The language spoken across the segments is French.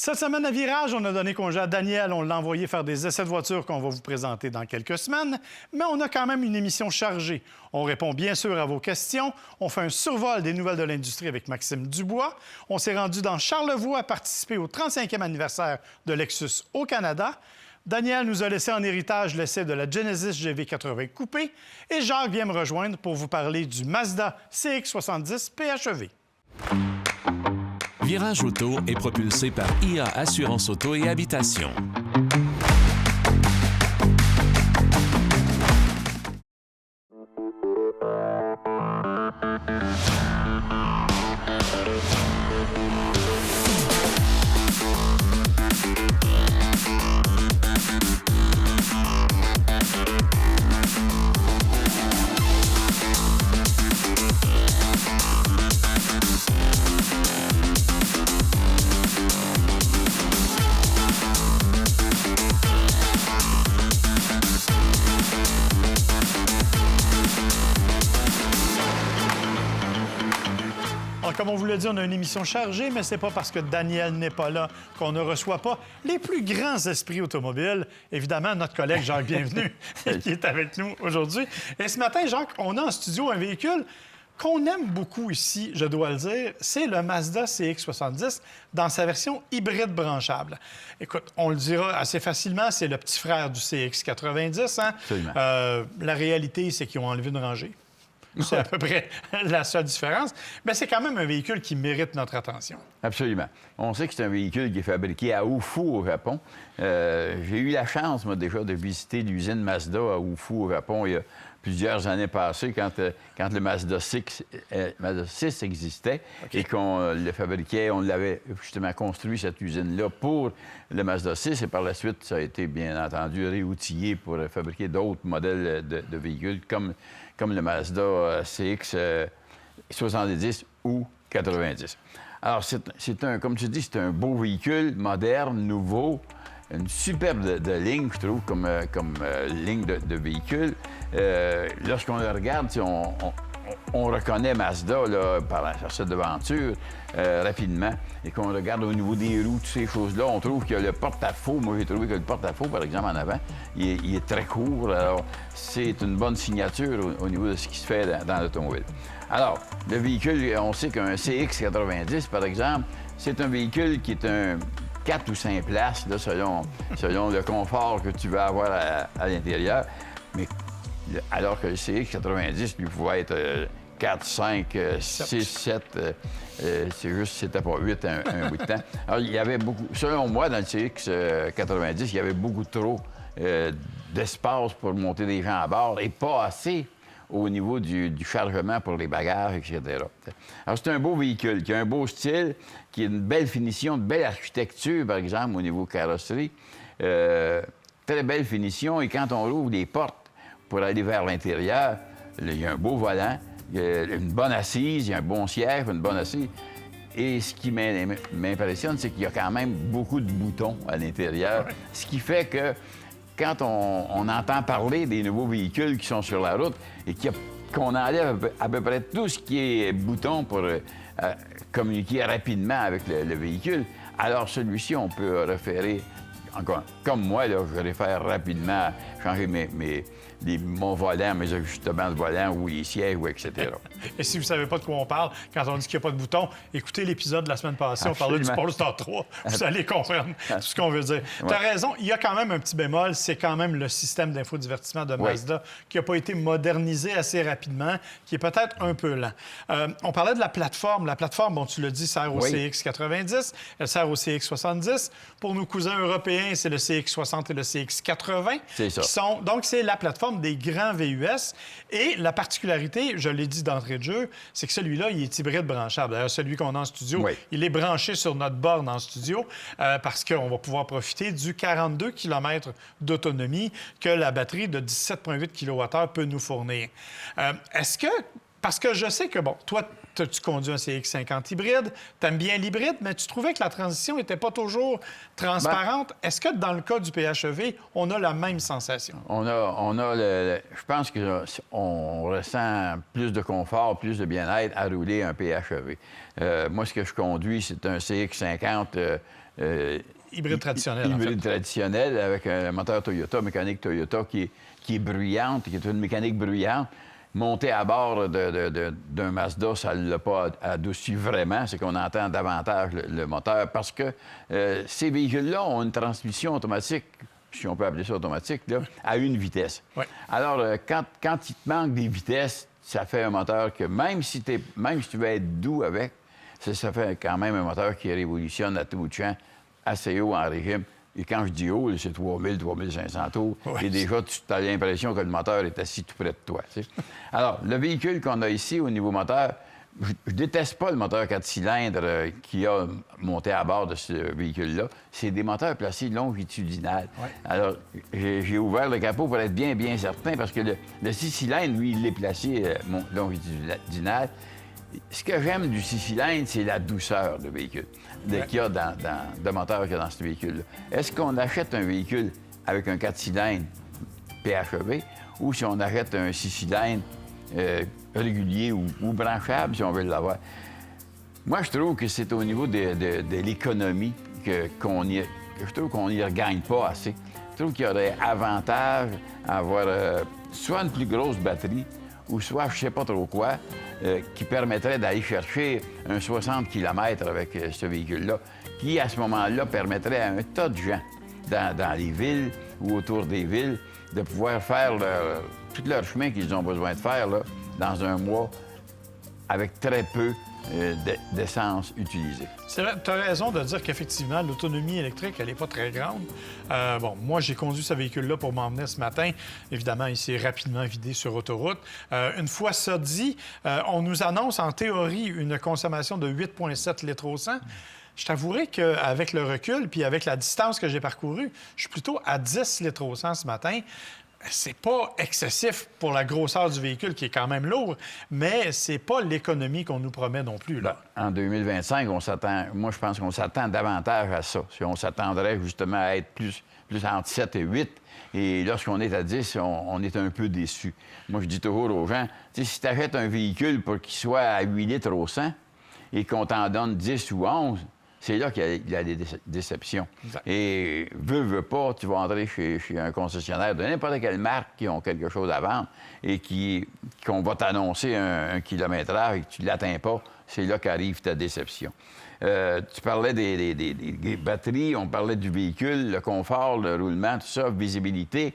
Cette semaine à Virage, on a donné congé à Daniel. On l'a envoyé faire des essais de voiture qu'on va vous présenter dans quelques semaines. Mais on a quand même une émission chargée. On répond bien sûr à vos questions. On fait un survol des nouvelles de l'industrie avec Maxime Dubois. On s'est rendu dans Charlevoix à participer au 35e anniversaire de Lexus au Canada. Daniel nous a laissé en héritage l'essai de la Genesis GV80 Coupé. Et Jacques vient me rejoindre pour vous parler du Mazda CX-70 PHEV. Virage Auto est propulsé par IA Assurance Auto et Habitation. Comme on vous l'a dit, on a une émission chargée, mais c'est pas parce que Daniel n'est pas là qu'on ne reçoit pas les plus grands esprits automobiles. Évidemment, notre collègue Jacques Bienvenu, qui est avec nous aujourd'hui. Et ce matin, Jacques, on a en studio un véhicule qu'on aime beaucoup ici, je dois le dire. C'est le Mazda CX-70 dans sa version hybride branchable. Écoute, on le dira assez facilement, c'est le petit frère du CX-90. Hein? Absolument. La réalité, c'est qu'ils ont enlevé une rangée. C'est à peu près la seule différence. Mais c'est quand même un véhicule qui mérite notre attention. Absolument. On sait que c'est un véhicule qui est fabriqué à Ufu, au Japon. J'ai eu la chance, moi, déjà, de visiter l'usine Mazda à Ufu, au Japon, il y a plusieurs années passées, quand le Mazda 6 existait et qu'on le fabriquait. On l'avait justement construit, cette usine-là, pour le Mazda 6. Et par la suite, ça a été, bien entendu, réoutillé pour fabriquer d'autres modèles de véhicules, comme le Mazda CX 70 ou 90. Alors, comme tu dis, c'est un beau véhicule, moderne, nouveau, une superbe de ligne, je trouve, comme ligne de véhicule. Lorsqu'on le regarde, on reconnaît Mazda là, par cette devanture rapidement. Et qu'on regarde au niveau des roues, toutes ces choses-là, on trouve qu'il y a le porte-à-faux. Moi, j'ai trouvé que le porte-à-faux, par exemple, en avant, il est très court. Alors, c'est une bonne signature au niveau de ce qui se fait dans l'automobile. Alors, le véhicule, on sait qu'un CX-90, par exemple, c'est un véhicule qui est un 4 ou 5 places, là, selon le confort que tu veux avoir à l'intérieur. Mais alors que le CX-90, lui, pouvait être 4, 5, 6, 7. C'était pas 8 un bout de temps. Alors, il y avait beaucoup... Selon moi, dans le CX-90, il y avait beaucoup trop d'espace pour monter des gens à bord et pas assez au niveau du chargement pour les bagages, etc. Alors, c'est un beau véhicule qui a un beau style, qui a une belle finition, une belle architecture, par exemple, au niveau carrosserie. Très belle finition. Et quand on ouvre les portes pour aller vers l'intérieur, il y a un beau volant, il y a une bonne assise, il y a un bon siège, une bonne assise. Et ce qui m'impressionne, c'est qu'il y a quand même beaucoup de boutons à l'intérieur, ce qui fait que quand on entend parler des nouveaux véhicules qui sont sur la route et qu'on enlève à peu près tout ce qui est boutons pour communiquer rapidement avec le véhicule, alors celui-ci, on peut référer, encore, comme moi, là, je réfère rapidement, changer mon volant, mes ajustements de volant, ou les sièges, ou etc. Et si vous ne savez pas de quoi on parle, quand on dit qu'il n'y a pas de bouton, écoutez l'épisode de la semaine passée, Absolument. on parlait du Polestar 3. Vous allez comprendre tout ce qu'on veut dire. Tu as raison, il y a quand même un petit bémol, c'est quand même le système d'infodivertissement de Mazda qui n'a pas été modernisé assez rapidement, qui est peut-être un peu lent. On parlait de la plateforme. La plateforme, bon, tu l'as dit, sert au CX-90, elle sert au CX-70. Pour nos cousins européens, c'est le CX-60 et le CX-80. C'est ça. Donc, c'est la plateforme des grands VUS. Et la particularité, je l'ai dit d'entrée de jeu, c'est que celui-là, il est hybride branchable. D'ailleurs, celui qu'on a en studio, il est branché sur notre borne en studio parce qu'on va pouvoir profiter du 42 km d'autonomie que la batterie de 17,8 kWh peut nous fournir. Est-ce que... Parce que je sais que, bon, toi, tu conduis un CX-50 hybride, tu aimes bien l'hybride, mais tu trouvais que la transition n'était pas toujours transparente. Est-ce que dans le cas du PHEV, on a la même sensation? Je pense qu'on ressent plus de confort, plus de bien-être à rouler un PHEV. Moi, ce que je conduis, c'est un CX-50 hybride traditionnel, hybride traditionnel avec un moteur Toyota, mécanique Toyota qui est bruyante, qui est une mécanique bruyante. Monter à bord d'un Mazda, ça ne l'a pas adouci vraiment. C'est qu'on entend davantage le moteur parce que ces véhicules-là ont une transmission automatique, si on peut appeler ça automatique, là, à une vitesse. Oui. Alors, quand il te manque des vitesses, ça fait un moteur que même si tu veux être doux avec, ça fait quand même un moteur qui révolutionne à tout bout de champ, assez haut en régime. Et quand je dis haut, c'est 3000, 3500 tours. Oui. Et déjà, tu as l'impression que le moteur est assis tout près de toi. Tu sais. Alors, le véhicule qu'on a ici au niveau moteur, je déteste pas le moteur 4 cylindres qui a monté à bord de ce véhicule-là. C'est des moteurs placés longitudinal. Oui. Alors, j'ai ouvert le capot pour être bien certain parce que le 6 cylindres, lui, il est placé longitudinal. Ce que j'aime du 6 cylindres, c'est la douceur de véhicule qu'il y a de moteur qu'il y a dans ce véhicule-là. Est-ce qu'on achète un véhicule avec un 4 cylindres PHEV ou si on achète un 6 cylindres régulier ou branchable, si on veut l'avoir? Moi, je trouve que c'est au niveau de l'économie que je trouve qu'on n'y regagne pas assez. Je trouve qu'il y aurait avantage à avoir soit une plus grosse batterie ou soit, je ne sais pas trop quoi, qui permettrait d'aller chercher un 60 km avec ce véhicule-là, qui, à ce moment-là, permettrait à un tas de gens dans les villes ou autour des villes de pouvoir faire tout leur chemin qu'ils ont besoin de faire là, dans un mois avec très peu d'essence utilisée. C'est vrai, tu as raison de dire qu'effectivement, l'autonomie électrique, elle n'est pas très grande. Moi, j'ai conduit ce véhicule-là pour m'emmener ce matin. Évidemment, il s'est rapidement vidé sur autoroute. Une fois ça dit, on nous annonce en théorie une consommation de 8,7 litres au 100. Je t'avouerai qu'avec le recul puis avec la distance que j'ai parcourue, je suis plutôt à 10 litres au 100 ce matin. C'est pas excessif pour la grosseur du véhicule, qui est quand même lourd, mais c'est pas l'économie qu'on nous promet non plus, là. En 2025, moi, je pense qu'on s'attend davantage à ça. Si on s'attendrait justement à être plus entre 7 et 8, et lorsqu'on est à 10, on est un peu déçu. Moi, je dis toujours aux gens, si tu achètes un véhicule pour qu'il soit à 8 litres au 100 et qu'on t'en donne 10 ou 11, c'est là qu'il y a des déceptions. Exact. Et veux pas, tu vas entrer chez un concessionnaire de n'importe quelle marque qui ont quelque chose à vendre et qu'on va t'annoncer un kilométrage et que tu ne l'atteins pas, c'est là qu'arrive ta déception. Tu parlais des batteries, on parlait du véhicule, le confort, le roulement, tout ça, visibilité.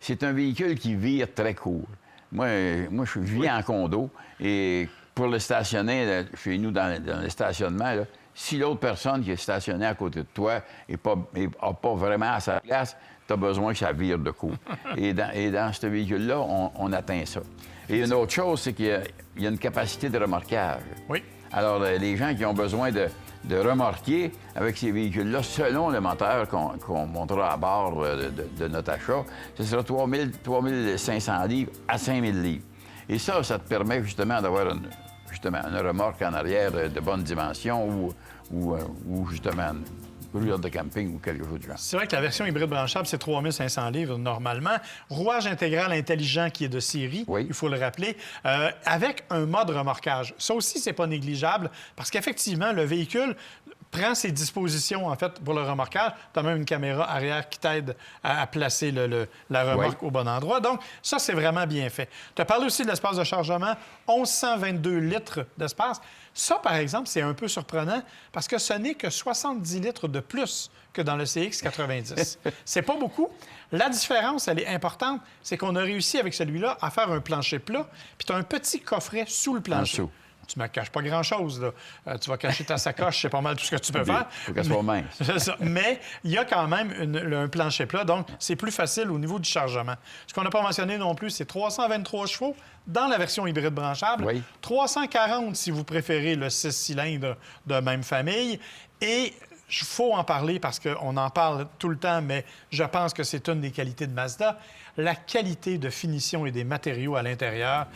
C'est un véhicule qui vire très court. Moi je vis en condo et pour le stationner chez nous dans le stationnement, là, si l'autre personne qui est stationnée à côté de toi n'a pas vraiment à sa place, tu as besoin que ça vire de court. Et dans ce véhicule-là, on atteint ça. Et une autre chose, c'est qu'il y a une capacité de remorquage. Oui. Alors, les gens qui ont besoin de remorquer avec ces véhicules-là, selon le moteur qu'on montera à bord de notre achat, ce sera 3500 livres à 5000 livres. Et ça te permet justement d'avoir une remorque en arrière de bonne dimension ou justement une roulotte de camping ou quelque chose du genre. C'est vrai que la version hybride branchable, c'est 3500 livres normalement. Rouage intégral intelligent qui est de série, oui. Il faut le rappeler, avec un mode remorquage. Ça aussi, c'est pas négligeable parce qu'effectivement, le véhicule prend ses dispositions, en fait, pour le remorquage. Tu as même une caméra arrière qui t'aide à placer la remorque au bon endroit. Donc, ça, c'est vraiment bien fait. Tu as parlé aussi de l'espace de chargement, 1122 litres d'espace. Ça, par exemple, c'est un peu surprenant parce que ce n'est que 70 litres de plus que dans le CX-90. C'est pas beaucoup. La différence, elle est importante, c'est qu'on a réussi avec celui-là à faire un plancher plat, puis tu as un petit coffret sous le plancher. Tu ne me caches pas grand-chose, là. Tu vas cacher ta sacoche, c'est pas mal tout ce que tu peux faire. Il faut qu'elle soit mince. C'est ça. Mais il y a quand même un plancher plat, donc c'est plus facile au niveau du chargement. Ce qu'on n'a pas mentionné non plus, c'est 323 chevaux dans la version hybride branchable, 340 si vous préférez le 6 cylindres de même famille. Et il faut en parler parce qu'on en parle tout le temps, mais je pense que c'est une des qualités de Mazda, la qualité de finition et des matériaux à l'intérieur.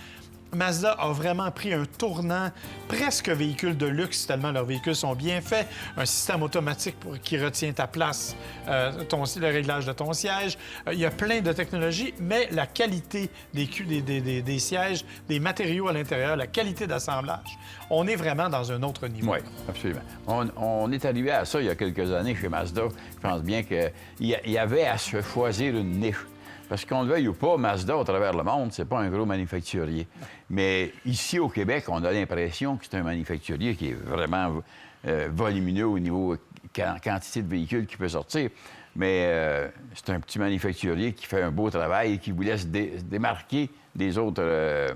Mazda a vraiment pris un tournant presque véhicule de luxe, tellement leurs véhicules sont bien faits. Un système automatique qui retient ta place, le réglage de ton siège. Il y a plein de technologies, mais la qualité des sièges, des matériaux à l'intérieur, la qualité d'assemblage, on est vraiment dans un autre niveau. Oui, absolument. On est arrivé à ça il y a quelques années chez Mazda. Je pense bien qu'il y avait à se choisir une niche. Parce qu'on le veuille ou pas, Mazda, à travers le monde, c'est pas un gros manufacturier. Mais ici, au Québec, on a l'impression que c'est un manufacturier qui est vraiment volumineux au niveau quantité de véhicules qui peut sortir. Mais c'est un petit manufacturier qui fait un beau travail et qui vous laisse démarquer des autres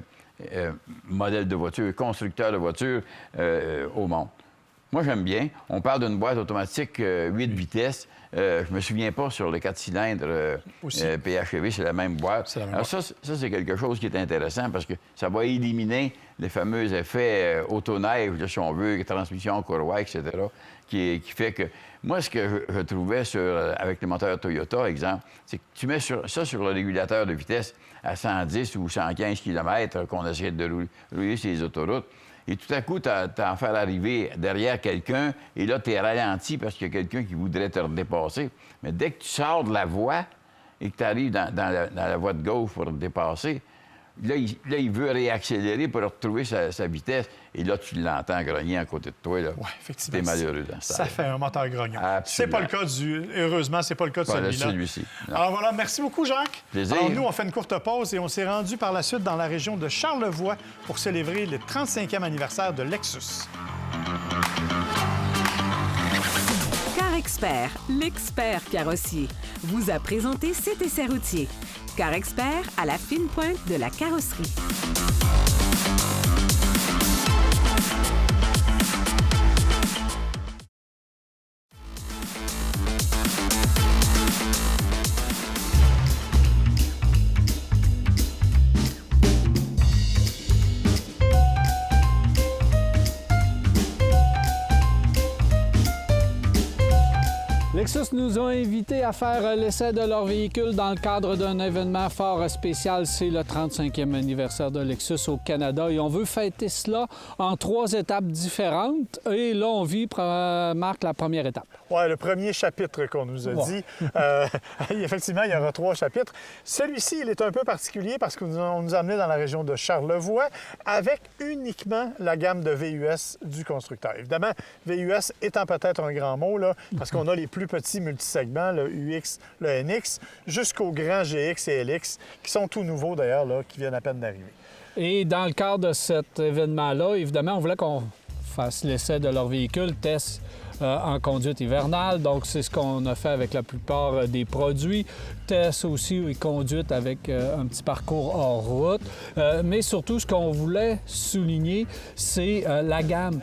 modèles de voitures, constructeurs de voitures au monde. Moi, j'aime bien. On parle d'une boîte automatique 8 vitesses. Je me souviens pas sur le 4 cylindres PHEV, c'est la même boîte. Alors ça, c'est quelque chose qui est intéressant parce que ça va éliminer les fameux effets autoneige, si on veut, transmission en courroie, etc., qui fait que... Moi, ce que je trouvais avec les moteurs Toyota, exemple, c'est que tu mets ça sur le régulateur de vitesse à 110 ou 115 km qu'on essaie de rouler sur les autoroutes. Et tout à coup, tu as à faire arriver derrière quelqu'un, et là, tu es ralenti parce qu'il y a quelqu'un qui voudrait te redépasser. Mais dès que tu sors de la voie et que tu arrives dans la voie de gauche pour te dépasser, là, il veut réaccélérer pour retrouver sa vitesse. Et là, tu l'entends grogner à côté de toi. Oui, effectivement. T'es malheureux dans ça. Ça fait un moteur grognon. C'est pas le cas heureusement, c'est pas le cas de celui-ci. Alors voilà, merci beaucoup, Jacques. Plaisir. Alors nous, on fait une courte pause et on s'est rendu par la suite dans la région de Charlevoix pour célébrer le 35e anniversaire de Lexus. Car Expert, l'expert carrossier, vous a présenté cet essai routier. Car Expert à la fine pointe de la carrosserie. Lexus nous a invités à faire l'essai de leur véhicule dans le cadre d'un événement fort spécial. C'est le 35e anniversaire de Lexus au Canada et on veut fêter cela en 3 étapes différentes. Et là, on vit, Marc, la première étape. Oui, le premier chapitre qu'on nous a dit. Effectivement, il y aura 3 chapitres. Celui-ci, il est un peu particulier parce qu'on nous a amené dans la région de Charlevoix avec uniquement la gamme de VUS du constructeur. Évidemment, VUS étant peut-être un grand mot, là, parce qu'on a les plus petits multisegments, le UX, le NX, jusqu'aux grands GX et LX, qui sont tout nouveaux d'ailleurs, là, qui viennent à peine d'arriver. Et dans le cadre de cet événement-là, évidemment, on voulait qu'on fasse l'essai de leur véhicule, test en conduite hivernale. Donc, c'est ce qu'on a fait avec la plupart des produits. Test aussi et conduite avec un petit parcours hors route. Mais surtout, ce qu'on voulait souligner, c'est la gamme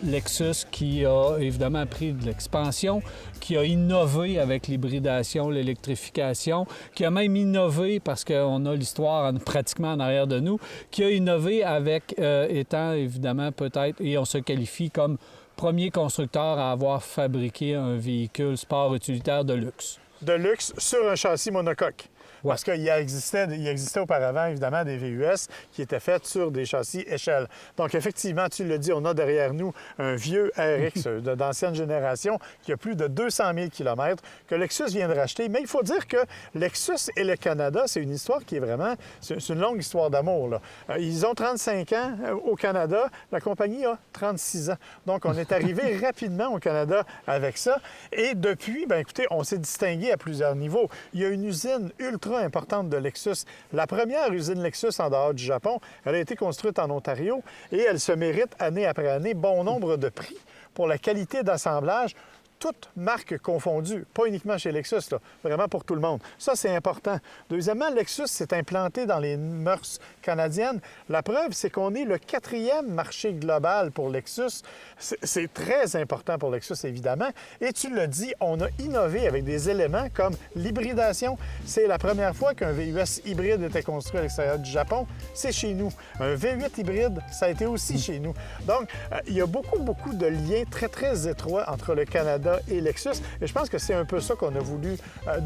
Lexus qui a évidemment pris de l'expansion, qui a innové avec l'hybridation, l'électrification, qui a même innové, parce qu'on a l'histoire pratiquement en arrière de nous, qui a innové avec étant évidemment peut-être, et on se qualifie comme premier constructeur à avoir fabriqué un véhicule sport utilitaire de luxe. De luxe sur un châssis monocoque. Ouais. Parce qu'il existait auparavant, évidemment, des VUS qui étaient faits sur des châssis échelle. Donc, effectivement, tu l'as dit, on a derrière nous un vieux RX d'ancienne génération qui a plus de 200 000 km que Lexus vient de racheter. Mais il faut dire que Lexus et le Canada, c'est une histoire qui est vraiment... C'est une longue histoire d'amour, là. Ils ont 35 ans au Canada. La compagnie a 36 ans. Donc, on est arrivé rapidement au Canada avec ça. Et depuis, bien écoutez, on s'est distingué à plusieurs niveaux. Il y a une usine ultra importante de Lexus. La première usine Lexus en dehors du Japon, elle a été construite en Ontario et elle se mérite année après année bon nombre de prix pour la qualité d'assemblage, toutes marques confondues, pas uniquement chez Lexus, là, vraiment pour tout le monde. Ça, c'est important. Deuxièmement, Lexus s'est implanté dans les mœurs canadiennes. La preuve, c'est qu'on est le 4e marché global pour Lexus. C'est très important pour Lexus, évidemment. Et tu l'as dit, on a innové avec des éléments comme l'hybridation. C'est la première fois qu'un VUS hybride était construit à l'extérieur du Japon. C'est chez nous. Un V8 hybride, ça a été aussi chez nous. Donc, il y a beaucoup de liens très, très étroits entre le Canada Honda et Lexus. Et je pense que c'est un peu ça qu'on a voulu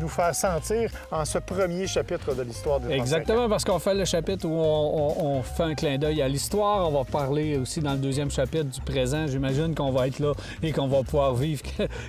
nous faire sentir en ce premier chapitre de l'histoire des Exactement, parce qu'on fait le chapitre où on fait un clin d'œil à l'histoire. On va parler aussi dans le deuxième chapitre du présent. J'imagine qu'on va être là et qu'on va pouvoir vivre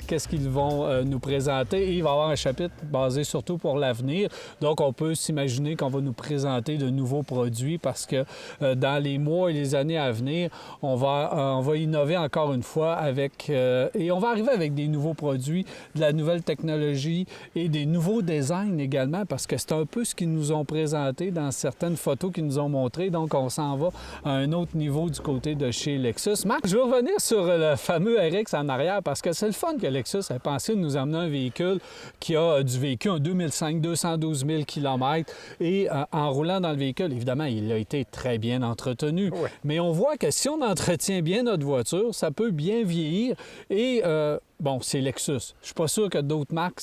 qu'est-ce qu'ils vont nous présenter. Et il va y avoir un chapitre basé surtout pour l'avenir. Donc, on peut s'imaginer qu'on va nous présenter de nouveaux produits parce que dans les mois et les années à venir, on va innover encore une fois avec... et on va arriver avec des nouveaux produits, de la nouvelle technologie et des nouveaux designs également parce que c'est un peu ce qu'ils nous ont présenté dans certaines photos qu'ils nous ont montrées. Donc, on s'en va à un autre niveau du côté de chez Lexus. Marc, je veux revenir sur le fameux RX en arrière parce que c'est le fun que Lexus ait pensé de nous amener un véhicule qui a du vécu en 2005, 212 000 km. Et en roulant dans le véhicule, évidemment, il a été très bien entretenu. Oui. Mais on voit que si on entretient bien notre voiture, ça peut bien vieillir. Et bon, c'est Lexus. Je suis pas sûr que d'autres marques,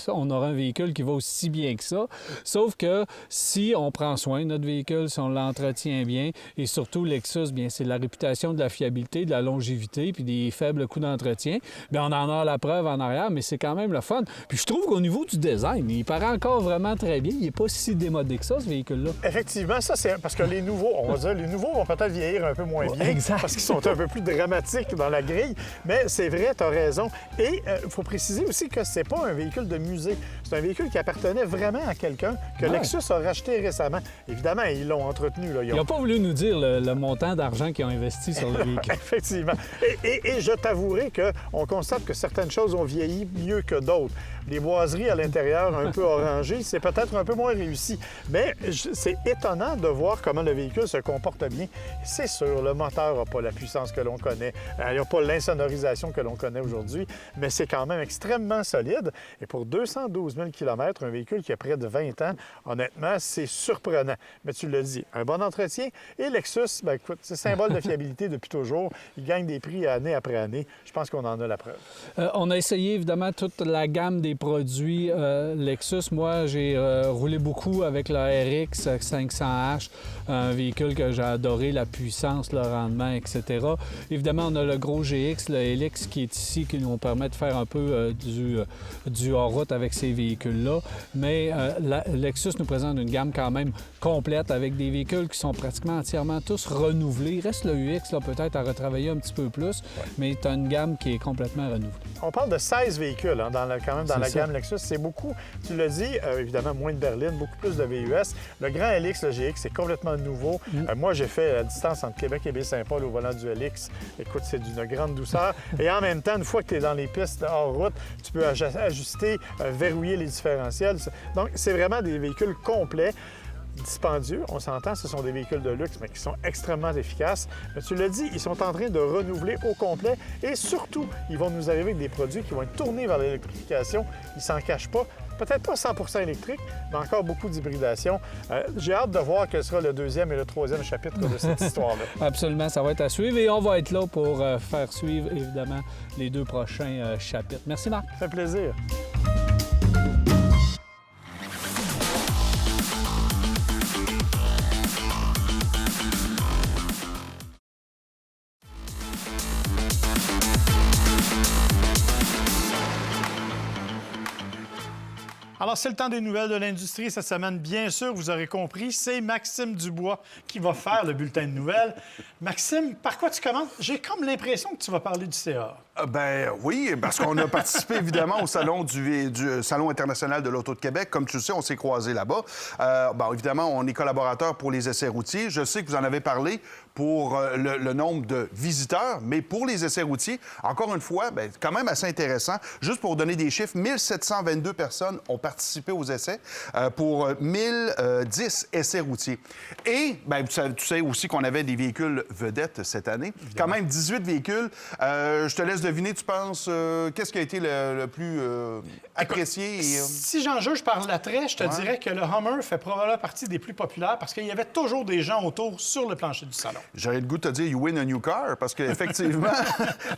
on aura un véhicule qui va aussi bien que ça. Sauf que si on prend soin de notre véhicule, si on l'entretient bien, et surtout Lexus, bien, c'est la réputation de la fiabilité, de la longévité, puis des faibles coûts d'entretien. Bien, on en a la preuve en arrière, mais c'est quand même le fun. Puis je trouve qu'au niveau du design, il paraît encore vraiment très bien. Il n'est pas si démodé que ça, ce véhicule-là. Effectivement, ça, c'est parce que les nouveaux, on va dire, les nouveaux vont peut-être vieillir un peu moins bien. Exact. Parce qu'ils sont un peu plus dramatiques dans la grille. Mais c'est vrai, tu as raison. Et il faut préciser aussi que c'est pas un véhicule de musée. C'est un véhicule qui appartenait vraiment à quelqu'un que Lexus a racheté récemment. Évidemment, ils l'ont entretenu. Là. Ils n'ont pas voulu nous dire le montant d'argent qu'ils ont investi sur le véhicule. Effectivement. Et je t'avouerai qu'on constate que certaines choses ont vieilli mieux que d'autres. Les boiseries à l'intérieur un peu orangées, c'est peut-être un peu moins réussi. Mais c'est étonnant de voir comment le véhicule se comporte bien. C'est sûr, le moteur n'a pas la puissance que l'on connaît. Il n'a pas l'insonorisation que l'on connaît aujourd'hui, mais c'est quand même extrêmement solide. Et pour 212 000 km, un véhicule qui a près de 20 ans, honnêtement, c'est surprenant. Mais tu l'as dit, un bon entretien. Et Lexus, bien, écoute, c'est symbole de fiabilité depuis toujours. Il gagne des prix année après année. Je pense qu'on en a la preuve. On a essayé, évidemment, toute la gamme des produits Lexus. Moi, j'ai roulé beaucoup avec le RX 500H, un véhicule que j'ai adoré, la puissance, le rendement, etc. Évidemment, on a le gros GX, le LX qui est ici, qui nous permet de faire un peu du hors-route avec ces véhicules-là. Mais Lexus nous présente une gamme quand même complète avec des véhicules qui sont pratiquement entièrement tous renouvelés. Il reste le UX, là, peut-être à retravailler un petit peu plus, mais tu as une gamme qui est complètement renouvelée. On parle de 16 véhicules hein, quand même dans la gamme Lexus. C'est beaucoup. Tu l'as dit, évidemment, moins de berline, beaucoup plus de VUS. Le grand LX, le GX, c'est complètement nouveau. Moi, j'ai fait la distance entre Québec et Baie-Saint-Paul au volant du LX. Écoute, c'est d'une grande douceur. Et en même temps, une fois que tu es dans les pistes hors route, tu peux ajuster, verrouiller les différentiels. Donc, c'est vraiment des véhicules complets. Dispendieux, on s'entend, ce sont des véhicules de luxe, mais qui sont extrêmement efficaces. Mais tu l'as dit, ils sont en train de renouveler au complet et surtout, ils vont nous arriver avec des produits qui vont être tournés vers l'électrification. Ils s'en cachent pas. Peut-être pas 100 électrique, mais encore beaucoup d'hybridation. J'ai hâte de voir quel sera le deuxième et le troisième chapitre de cette histoire-là. Absolument, ça va être à suivre et on va être là pour faire suivre, évidemment, les deux prochains chapitres. Merci, Marc. Ça fait plaisir. Alors, c'est le temps des nouvelles de l'industrie cette semaine. Bien sûr, vous aurez compris, c'est Maxime Dubois qui va faire le bulletin de nouvelles. Maxime, par quoi tu commences? J'ai comme l'impression que tu vas parler du CA. Ben oui, parce qu'on a participé évidemment au salon du Salon international de l'Auto de Québec. Comme tu le sais, on s'est croisés là-bas. Bon, évidemment, on est collaborateurs pour les essais routiers. Je sais que vous en avez parlé pour le nombre de visiteurs, mais pour les essais routiers, encore une fois, bien, quand même assez intéressant. Juste pour vous donner des chiffres, 1722 personnes ont participé aux essais pour 1010 essais routiers. Et bien, tu sais aussi qu'on avait des véhicules vedettes cette année. Évidemment. Quand même 18 véhicules. Je te laisse deviner, tu penses, qu'est-ce qui a été le plus apprécié? Si j'en juge par l'attrait, je te dirais que le Hummer fait probablement partie des plus populaires parce qu'il y avait toujours des gens autour sur le plancher du salon. J'aurais le goût de te dire « you win a new car » parce qu'effectivement,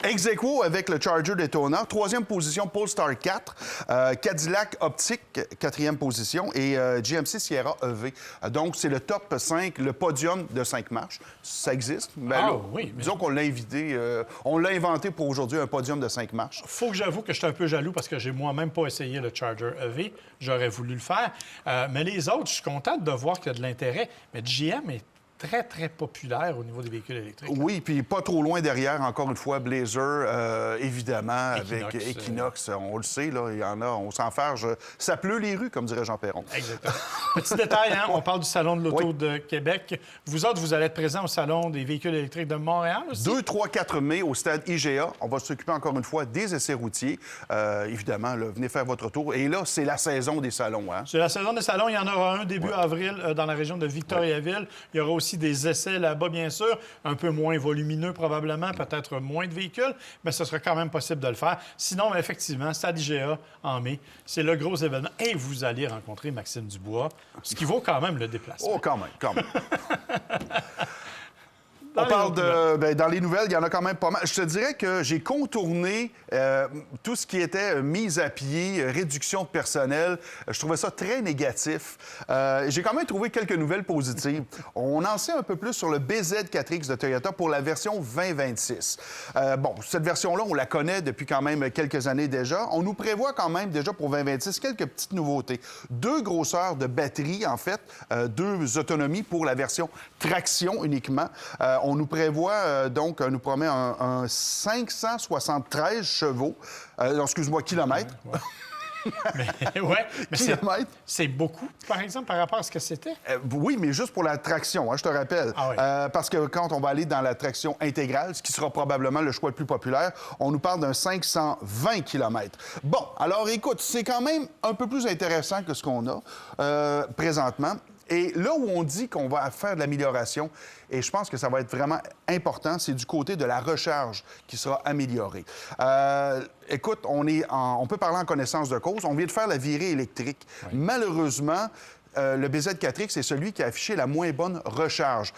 ex aequo avec le Charger Daytona. 3e position, Polestar 4. Cadillac Optique, 4e position. Et GMC Sierra EV. Donc, c'est le top 5, le podium de 5 marches. Ça existe. Ben, là, oui. Mais... disons qu'on l'a invité, on l'a inventé pour aujourd'hui. aujourd'hui un podium de 5 marches. Faut que j'avoue que je suis un peu jaloux parce que j'ai moi-même pas essayé le Charger EV. J'aurais voulu le faire. Mais les autres, je suis content de voir qu'il y a de l'intérêt. Mais GM est très, très populaire au niveau des véhicules électriques. Oui, puis pas trop loin derrière, encore une fois, Blazer, évidemment, Equinox, avec Equinox, on le sait, là, il y en a, on s'enfarge. Ça pleut les rues, comme dirait Jean Perron. Exactement. Petit détail, hein, on parle du Salon de l'Auto de Québec. Vous autres, vous allez être présents au Salon des véhicules électriques de Montréal aussi? 2, 3, 4 mai au stade IGA. On va s'occuper encore une fois des essais routiers. Évidemment, là, venez faire votre tour. Et là, c'est la saison des salons. Hein? C'est la saison des salons. Il y en aura un début avril dans la région de Victoriaville. Il y aura aussi des essais là-bas, bien sûr. Un peu moins volumineux, probablement. Peut-être moins de véhicules. Mais ce sera quand même possible de le faire. Sinon, effectivement, stade IGA en mai, c'est le gros événement. Et vous allez rencontrer Maxime Dubois, ce qui vaut quand même le déplacement. Oh, quand même, quand même. On parle de... Bien, dans les nouvelles, il y en a quand même pas mal. Je te dirais que j'ai contourné tout ce qui était mise à pied, réduction de personnel. Je trouvais ça très négatif. J'ai quand même trouvé quelques nouvelles positives. On en sait un peu plus sur le BZ4X de Toyota pour la version 2026. Bon, cette version-là, on la connaît depuis quand même quelques années déjà. On nous prévoit quand même déjà pour 2026 quelques petites nouveautés. 2 grosseurs de batterie, en fait, 2 autonomies pour la version traction uniquement. On nous prévoit, donc, nous promet un 573 chevaux. Non, excuse-moi, kilomètres. Mais c'est beaucoup, par exemple, par rapport à ce que c'était? Oui, mais juste pour la traction, hein, je te rappelle. Ah oui. Parce que quand on va aller dans la traction intégrale, ce qui sera probablement le choix le plus populaire, on nous parle d'un 520 km. Bon, alors écoute, c'est quand même un peu plus intéressant que ce qu'on a présentement. Et là où on dit qu'on va faire de l'amélioration, et je pense que ça va être vraiment important, c'est du côté de la recharge qui sera améliorée. Écoute, on peut parler en connaissance de cause. On vient de faire la virée électrique. Oui. Malheureusement, le BZ4X est celui qui a affiché la moins bonne recharge.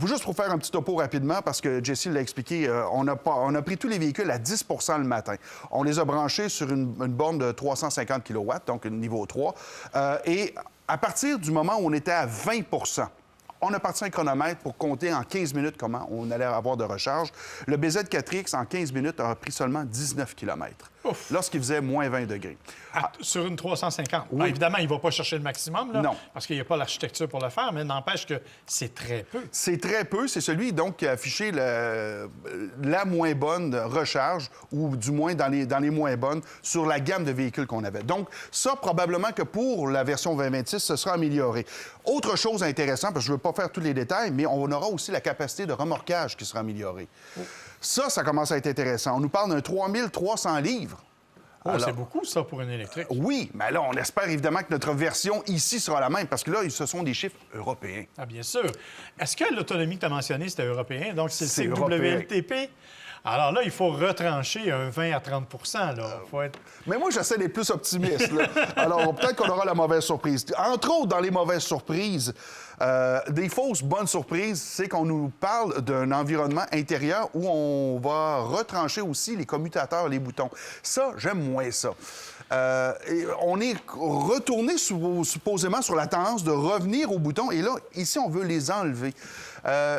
Juste pour faire un petit topo rapidement, parce que Jesse l'a expliqué, on a pris tous les véhicules à 10 le matin. On les a branchés sur une borne de 350 kW, donc un niveau 3. Et à partir du moment où on était à 20 on a parti un chronomètre pour compter en 15 minutes comment on allait avoir de recharge. Le BZ4X, en 15 minutes, a pris seulement 19 km. Lorsqu'il faisait moins 20 degrés. Sur une 350. Oui. Ben, évidemment, il ne va pas chercher le maximum, là, non. Parce qu'il n'y a pas l'architecture pour le faire, mais n'empêche que c'est très peu. C'est très peu. C'est celui, donc, qui a affiché la moins bonne recharge, ou du moins dans les moins bonnes, sur la gamme de véhicules qu'on avait. Donc, ça, probablement que pour la version 2026, ce sera amélioré. Autre chose intéressante, parce que je ne veux pas faire tous les détails, mais on aura aussi la capacité de remorquage qui sera améliorée. Ça commence à être intéressant. On nous parle d'un 3300 livres. C'est beaucoup, ça, pour une électrique. Oui, mais là, on espère évidemment que notre version ici sera la même, parce que là, ce sont des chiffres européens. Ah, bien sûr. Est-ce que l'autonomie que tu as mentionnée, c'était européen? Donc, c'est le WLTP? Alors là, il faut retrancher un 20 à 30 là. Faut être... Mais moi, j'essaie d'être plus optimiste. Là. Alors, peut-être qu'on aura la mauvaise surprise. Entre autres, dans les mauvaises surprises, des fausses bonnes surprises, c'est qu'on nous parle d'un environnement intérieur où on va retrancher aussi les commutateurs, les boutons. Ça, j'aime moins ça. On est retourné supposément sur la tendance de revenir aux boutons. Et là, ici, on veut les enlever.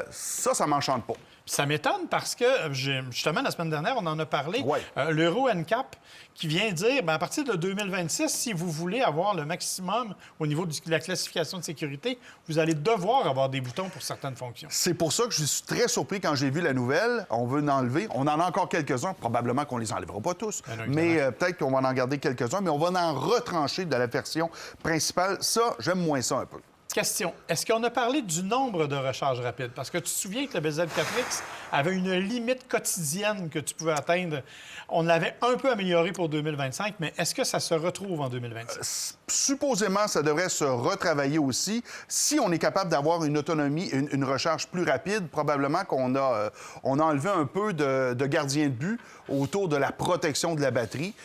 Ça m'enchante pas. Ça m'étonne parce que, justement, la semaine dernière, on en a parlé. Ouais. L'Euro NCAP qui vient dire, bien, à partir de 2026, si vous voulez avoir le maximum au niveau de la classification de sécurité, vous allez devoir avoir des boutons pour certaines fonctions. C'est pour ça que je suis très surpris quand j'ai vu la nouvelle. On veut en enlever. On en a encore quelques-uns. Probablement qu'on les enlèvera pas tous. Mais peut-être qu'on va en garder quelques-uns. Mais on va en retrancher de la version principale. Ça, j'aime moins ça un peu. Question. Est-ce qu'on a parlé du nombre de recharges rapides? Parce que tu te souviens que le BZ4X avait une limite quotidienne que tu pouvais atteindre. On l'avait un peu amélioré pour 2025, mais est-ce que ça se retrouve en 2026? Supposément, ça devrait se retravailler aussi. Si on est capable d'avoir une autonomie, une recharge plus rapide, probablement qu'on a enlevé un peu de gardien de but autour de la protection de la batterie.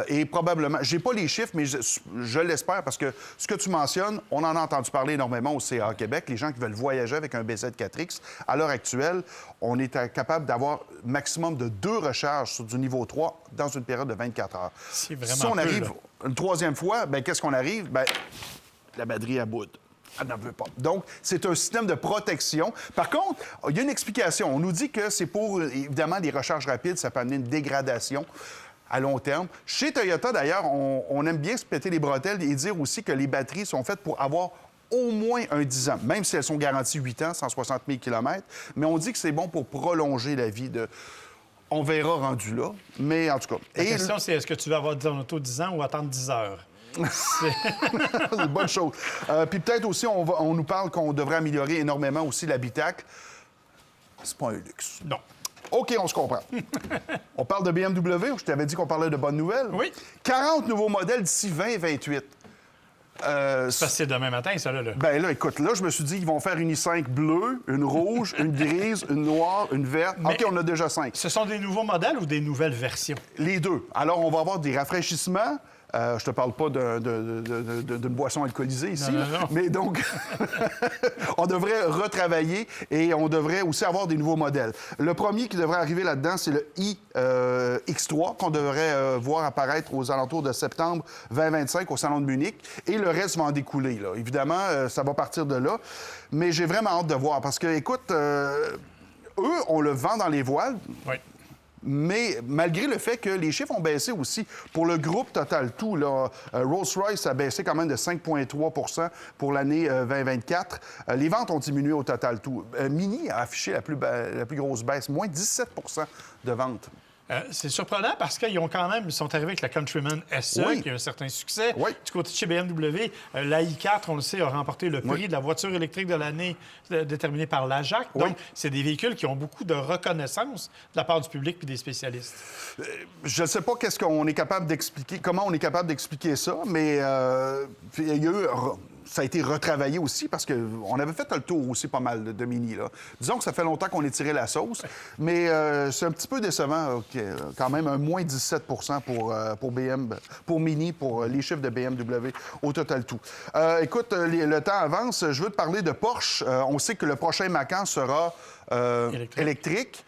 Et probablement, j'ai pas les chiffres, mais je l'espère parce que ce que tu mentionnes, on en a entendu parler énormément au CA Québec, les gens qui veulent voyager avec un BZ4X. À l'heure actuelle, on est capable d'avoir maximum de 2 recharges sur du niveau 3 dans une période de 24 heures. C'est vraiment si on arrive peu, une troisième fois, bien, qu'est-ce qu'on arrive? Bien, la batterie à bout. elle n'en veut pas. Donc, c'est un système de protection. Par contre, il y a une explication. On nous dit que c'est pour, évidemment, les recharges rapides, ça peut amener une dégradation à long terme. Chez Toyota, d'ailleurs, on aime bien se péter les bretelles et dire aussi que les batteries sont faites pour avoir au moins un 10 ans, même si elles sont garanties 8 ans, 160 000 km. Mais on dit que c'est bon pour prolonger la vie de... On verra rendu là, mais en tout cas... La question, c'est est-ce que tu veux avoir ton auto 10 ans ou attendre 10 heures? C'est une bonne chose. Puis peut-être aussi, on nous parle qu'on devrait améliorer énormément aussi l'habitacle. C'est pas un luxe. Non. OK, on se comprend. On parle de BMW. Je t'avais dit qu'on parlait de bonnes nouvelles. Oui. 40 nouveaux modèles d'ici 2028. Ça, c'est demain matin, ça, là. Ben là, écoute, là, je me suis dit qu'ils vont faire une i5 bleue, une rouge, une grise, une noire, une verte. Mais OK, on a déjà 5. Ce sont des nouveaux modèles ou des nouvelles versions? Les deux. Alors, on va avoir des rafraîchissements. Je te parle pas d'une boisson alcoolisée ici. Non. Mais donc, on devrait retravailler et on devrait aussi avoir des nouveaux modèles. Le premier qui devrait arriver là-dedans, c'est le iX3 qu'on devrait voir apparaître aux alentours de septembre 2025 au Salon de Munich. Et le reste va en découler, là. Évidemment, ça va partir de là. Mais j'ai vraiment hâte de voir parce que, écoute, eux, on le vend dans les voiles. Oui. Mais malgré le fait que les chiffres ont baissé aussi, pour le groupe Total Tout, Rolls-Royce a baissé quand même de 5,3 pour l'année 2024. Les ventes ont diminué au Total Tout. Mini a affiché la plus grosse baisse, moins 17 de ventes. C'est surprenant parce qu'ils sont arrivés avec la Countryman SE, Oui. qui a un certain succès. Oui. Du côté de chez BMW, la i4, on le sait, a remporté le prix de la voiture électrique de l'année déterminé par l'AJAC. Oui. Donc, c'est des véhicules qui ont beaucoup de reconnaissance de la part du public et des spécialistes. Je ne sais pas comment on est capable d'expliquer ça, mais il y a eu... Ça a été retravaillé aussi parce qu'on avait fait le tour aussi pas mal de Mini. Là. Disons que ça fait longtemps qu'on ait tiré la sauce, mais c'est un petit peu décevant. Quand même, un moins 17 pour Mini, pour les chiffres de BMW au Total Tout. Écoute, le temps avance. Je veux te parler de Porsche. On sait que le prochain Macan sera électrique.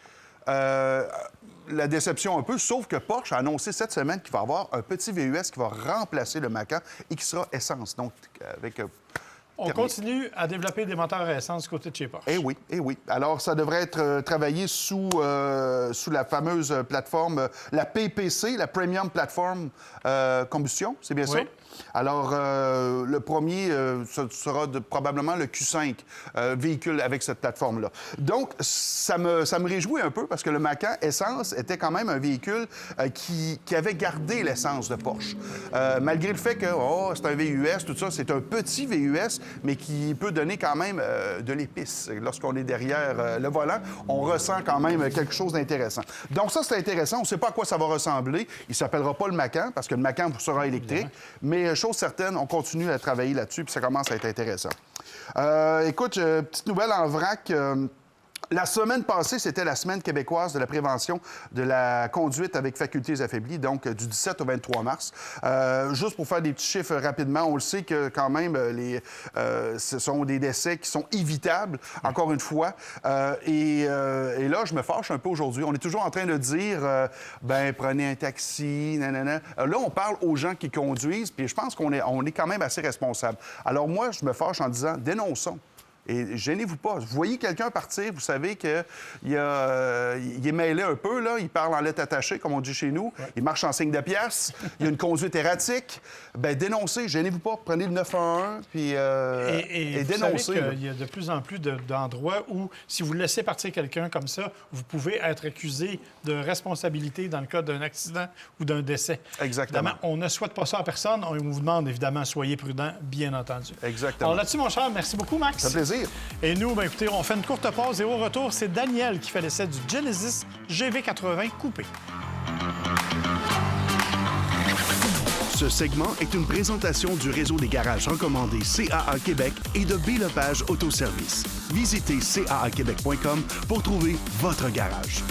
La déception un peu, sauf que Porsche a annoncé cette semaine qu'il va avoir un petit VUS qui va remplacer le Macan et qui sera essence. Donc, avec... On continue à développer des moteurs à essence du côté de chez Porsche. Eh oui, eh oui. Alors, ça devrait être travaillé sous la fameuse plateforme, la PPC, la Premium Platform Combustion, c'est bien ça? Oui. Alors, le premier, ce sera probablement le Q5 véhicule avec cette plateforme-là. Donc, ça me réjouit un peu parce que le Macan Essence était quand même un véhicule qui avait gardé l'essence de Porsche. Malgré le fait que, c'est un VUS, tout ça, c'est un petit VUS, mais qui peut donner quand même de l'épice. Lorsqu'on est derrière le volant, on ressent quand même quelque chose d'intéressant. Donc, ça, c'est intéressant. On ne sait pas à quoi ça va ressembler. Il ne s'appellera pas le Macan parce que le Macan sera électrique. Mais chose certaine, on continue à travailler là-dessus, puis ça commence à être intéressant. Écoute, petite nouvelle en vrac. La semaine passée, c'était la Semaine québécoise de la prévention de la conduite avec facultés affaiblies, donc du 17 au 23 mars. Juste pour faire des petits chiffres rapidement, on le sait que quand même, ce sont des décès qui sont évitables, encore une fois. Et là, je me fâche un peu aujourd'hui. On est toujours en train de dire, prenez un taxi, nanana. Là, on parle aux gens qui conduisent, puis je pense qu'on est quand même assez responsable. Alors moi, je me fâche en disant, dénonçons. Et gênez-vous pas. Vous voyez quelqu'un partir, vous savez qu'il est mêlé un peu, là. Il parle en lettres attachées, comme on dit chez nous. Ouais. Il marche en signe de pièce. Il y a une conduite erratique. Bien, dénoncez, gênez-vous pas. Prenez le 911, puis et dénoncez. Vous savez qu'il y a de plus en plus d'endroits où, si vous laissez partir quelqu'un comme ça, vous pouvez être accusé de responsabilité dans le cas d'un accident ou d'un décès. Exactement. Évidemment, on ne souhaite pas ça à personne. On vous demande, évidemment, soyez prudents, bien entendu. Exactement. Alors là-dessus, mon cher, merci beaucoup, Max. Ça fait plaisir. Et nous, écoutez, on fait une courte pause et au retour, c'est Daniel qui fait l'essai du Genesis GV80 coupé. Ce segment est une présentation du réseau des garages recommandés CAA Québec et de B-Lepage Autoservice. Visitez caaquebec.com pour trouver votre garage.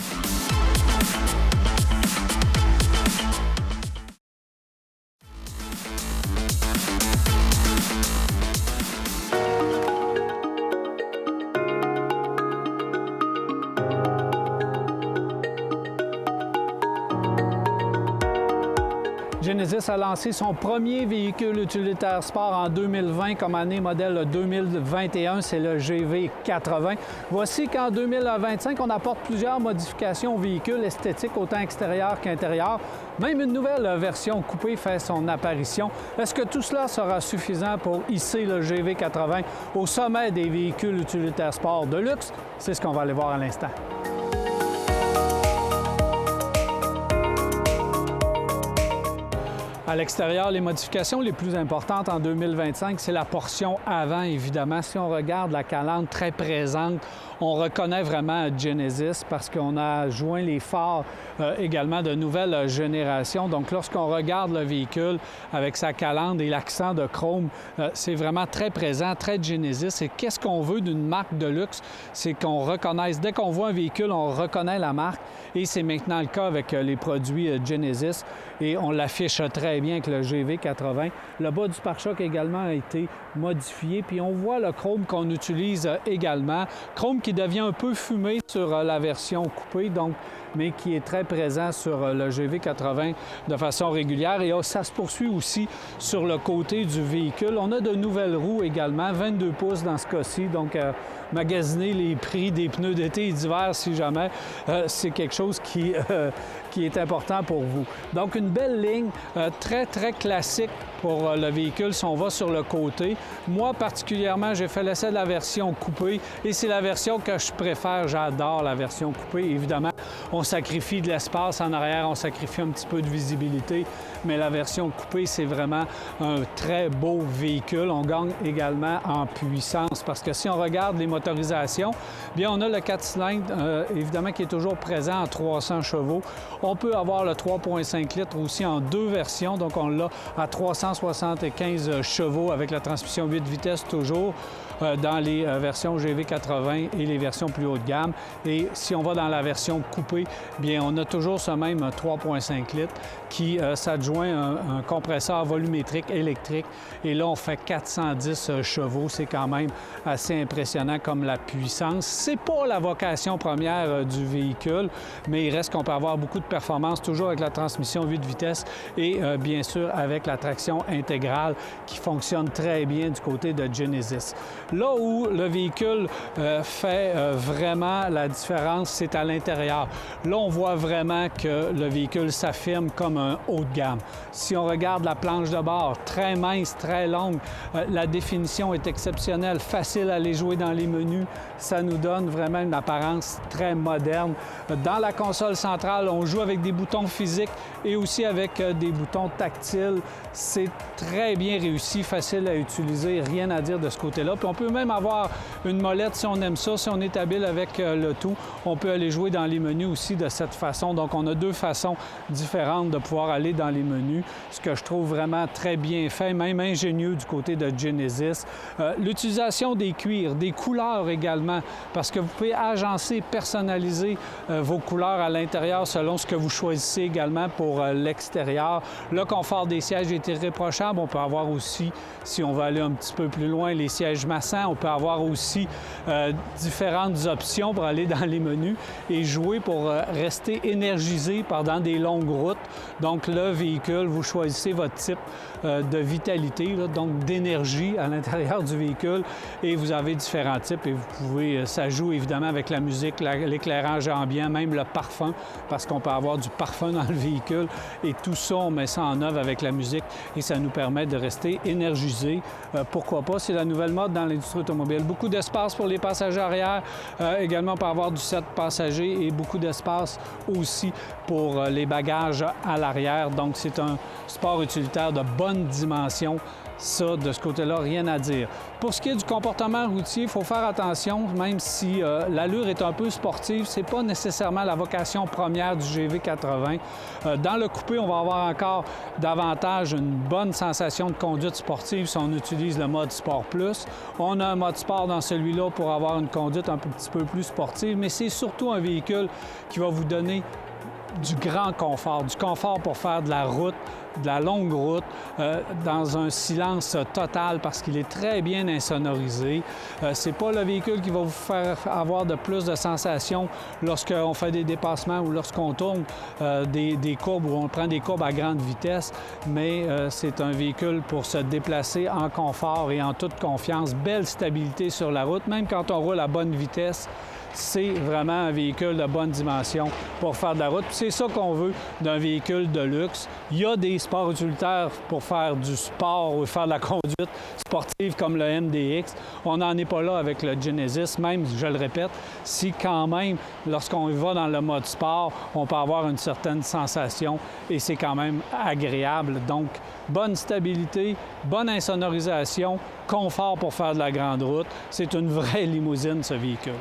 Genesis a lancé son premier véhicule utilitaire sport en 2020 comme année modèle 2021, c'est le GV80. Voici qu'en 2025, on apporte plusieurs modifications au véhicule esthétique, autant extérieur qu'intérieur. Même une nouvelle version coupée fait son apparition. Est-ce que tout cela sera suffisant pour hisser le GV80 au sommet des véhicules utilitaires sport de luxe? C'est ce qu'on va aller voir à l'instant. À l'extérieur, les modifications les plus importantes en 2025, c'est la portion avant, évidemment. Si on regarde la calandre très présente, on reconnaît vraiment Genesis parce qu'on a joint les phares également de nouvelle génération. Donc, lorsqu'on regarde le véhicule avec sa calandre et l'accent de chrome, c'est vraiment très présent, très Genesis. Et qu'est-ce qu'on veut d'une marque de luxe? C'est qu'on reconnaisse, dès qu'on voit un véhicule, on reconnaît la marque. Et c'est maintenant le cas avec les produits Genesis. Et on l'affiche très bien avec le GV80. Le bas du pare-choc également a été modifié. Puis on voit le chrome qu'on utilise également. Chrome qui devient un peu fumé sur la version coupée, donc, mais qui est très présent sur le GV80 de façon régulière. Et ça se poursuit aussi sur le côté du véhicule. On a de nouvelles roues également, 22 pouces dans ce cas-ci. Donc, magasiner les prix des pneus d'été et d'hiver, si jamais, c'est quelque chose qui est important pour vous. Donc, une belle ligne, très, très classique pour le véhicule si on va sur le côté. Moi, particulièrement, j'ai fait l'essai de la version coupée et c'est la version que je préfère. J'adore la version coupée. Évidemment, on sacrifie de l'espace en arrière, on sacrifie un petit peu de visibilité, mais la version coupée, c'est vraiment un très beau véhicule. On gagne également en puissance parce que si on regarde les motorisations, bien, on a le 4 cylindres, évidemment, qui est toujours présent en 300 chevaux. On peut avoir le 3,5 litres aussi en deux versions, donc on l'a à 375 chevaux avec la transmission 8 vitesses toujours dans les versions GV80 et les versions plus haut de gamme. Et si on va dans la version coupée, bien, on a toujours ce même 3,5 litres qui s'adjoint un compresseur volumétrique électrique. Et là, on fait 410 chevaux. C'est quand même assez impressionnant comme la puissance. C'est pas la vocation première du véhicule, mais il reste qu'on peut avoir beaucoup de performance, toujours avec la transmission 8 vitesses et bien sûr avec la traction intégrale qui fonctionne très bien du côté de Genesis. Là où le véhicule fait vraiment la différence, c'est à l'intérieur. Là, on voit vraiment que le véhicule s'affirme comme un haut de gamme. Si on regarde la planche de bord, très mince, très longue, la définition est exceptionnelle, facile à aller jouer dans les menus. Ça nous donne vraiment une apparence très moderne. Dans la console centrale, on joue avec des boutons physiques et aussi avec des boutons tactiles. C'est très bien réussi, facile à utiliser, rien à dire de ce côté-là. Puis on peut même avoir une molette si on aime ça, si on est habile avec le tout. On peut aller jouer dans les menus aussi de cette façon. Donc, on a deux façons différentes de pouvoir aller dans les menus, ce que je trouve vraiment très bien fait, même ingénieux du côté de Genesis. L'utilisation des cuirs, des couleurs également, parce que vous pouvez agencer, personnaliser vos couleurs à l'intérieur selon ce que vous choisissez également pour l'extérieur. Le confort des sièges est irréprochable. On peut avoir aussi, si on veut aller un petit peu plus loin, les sièges massants. On peut avoir aussi différentes options pour aller dans les menus et jouer pour rester énergisé pendant des longues routes. Donc, le véhicule, vous choisissez votre type de vitalité, là, donc d'énergie à l'intérieur du véhicule et vous avez différents types et vous pouvez, ça joue évidemment avec la musique, l'éclairage ambiant, même le parfum, parce qu'on peut avoir du parfum dans le véhicule et tout ça, on met ça en œuvre avec la musique et ça nous permet de rester énergisé. Pourquoi pas? C'est la nouvelle mode dans l'industrie automobile. Beaucoup d'espace pour les passagers arrière, également pour avoir du 7 passagers et beaucoup d'espace aussi pour les bagages à l'arrière. Donc, c'est un sport utilitaire de bonne dimension. Ça, de ce côté-là, rien à dire. Pour ce qui est du comportement routier, il faut faire attention, même si l'allure est un peu sportive, c'est pas nécessairement la vocation première du GV80. Dans le coupé, on va avoir encore davantage une bonne sensation de conduite sportive si on utilise le mode Sport Plus. On a un mode Sport dans celui-là pour avoir une conduite un petit peu plus sportive, mais c'est surtout un véhicule qui va vous donner du grand confort, du confort pour faire de la route, de la longue route, dans un silence total parce qu'il est très bien insonorisé. C'est pas le véhicule qui va vous faire avoir de plus de sensations lorsqu'on fait des dépassements ou lorsqu'on tourne des courbes ou on prend des courbes à grande vitesse, mais c'est un véhicule pour se déplacer en confort et en toute confiance. Belle stabilité sur la route, même quand on roule à bonne vitesse. C'est vraiment un véhicule de bonne dimension pour faire de la route. C'est ça qu'on veut d'un véhicule de luxe. Il y a des sports utilitaires pour faire du sport ou faire de la conduite sportive comme le MDX. On n'en est pas là avec le Genesis, même, je le répète, si quand même, lorsqu'on va dans le mode sport, on peut avoir une certaine sensation et c'est quand même agréable. Donc, bonne stabilité, bonne insonorisation, confort pour faire de la grande route. C'est une vraie limousine, ce véhicule.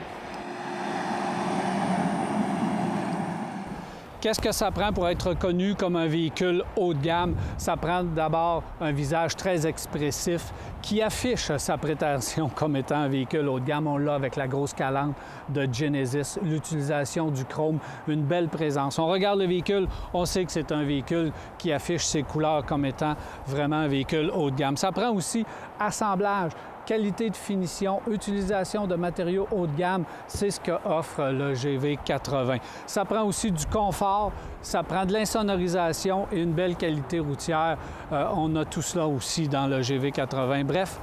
Qu'est-ce que ça prend pour être reconnu comme un véhicule haut de gamme? Ça prend d'abord un visage très expressif qui affiche sa prétention comme étant un véhicule haut de gamme. On l'a avec la grosse calandre de Genesis, l'utilisation du chrome, une belle présence. On regarde le véhicule, on sait que c'est un véhicule qui affiche ses couleurs comme étant vraiment un véhicule haut de gamme. Ça prend aussi assemblage, qualité de finition, utilisation de matériaux haut de gamme, c'est ce qu'offre le GV80. Ça prend aussi du confort, ça prend de l'insonorisation et une belle qualité routière. On a tout cela aussi dans le GV80. Bref,